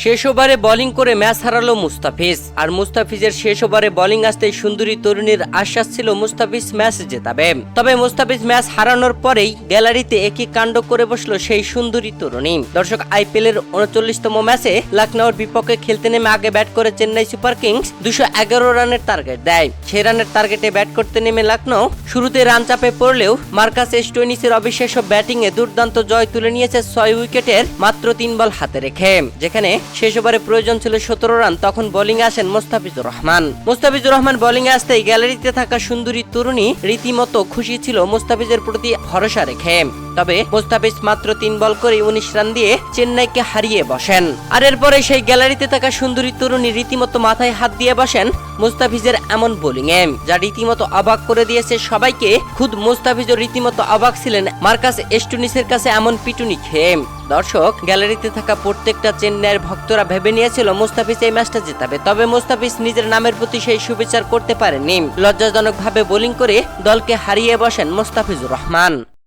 শেষ ওভারে বোলিং করে ম্যাচ হারালো মুস্তাফিজ। আর মুস্তাফিজের শেষ ওভারে বোলিং আসতেই সুন্দরী তরুণীর আশ্বাস ছিল মুস্তাফিজ ম্যাচ জেতাবে। তবে মুস্তাফিজ ম্যাচ হারানোর পরেই গ্যালারিতে একই কাণ্ড করে বসলো সেই সুন্দরী তরুণী। দর্শক, আইপিএল এর 39তম ম্যাচে লখনউর বিপক্ষে খেলতে নেমে আগে ব্যাট করে চেন্নাই সুপার কিংস 211 রানের টার্গেট দেয়। সেই রানের টার্গেটে ব্যাট করতে নেমে লখনউ শুরুতে রান চাপে পড়লেও মার্কাস স্টোইনিসের অবিশ্বাস্য ব্যাটিংয়ে দুর্দান্ত জয় তুলে নিয়েছে 6 উইকেটের মাত্র 3 বল হাতে রেখে। যেখানে শেষ ওভারে প্রয়োজন ছিল 17 রান, তখন বোলিং আসেন মুস্তাফিজুর রহমান। মুস্তাফিজুর রহমান বোলিং এ আসতেই গ্যালারিতে থাকা সুন্দরী তরুণী রীতিমতো খুশি ছিল মুস্তাফিজের প্রতি ভরসা রেখে। তবে মুস্তাফিজ মাত্র 3 বল করে 19 রান দিয়ে চেন্নাইকে হারিয়ে বসেন। আর এরপরে সেই গ্যালারিতে থাকা সুন্দরী তরুণী রীতিমতো মাথায় হাত দিয়ে বসেন মুস্তাফিজের এমন বোলিং এ, যা রীতিমতো অবাক করে দিয়েছে সবাইকে। খুদ মুস্তাফিজও রীতিমতো অবাক ছিলেন মার্কাস স্টোইনিসের কাছে এমন পিটুনি খেয়ে। দর্শক, গ্যালারিতে থাকা প্রত্যেকটা চেন্নাইয়ের ভক্তরা ভেবে নিয়েছিল মুস্তাফিজ এই ম্যাচটা জেতাবে। তবে মুস্তাফিজ নিজের নামের প্রতি সেই সুবিচার করতে পারেননি। লজ্জাজনকভাবে বোলিং করে দলকে হারিয়ে বসেন মুস্তাফিজুর রহমান।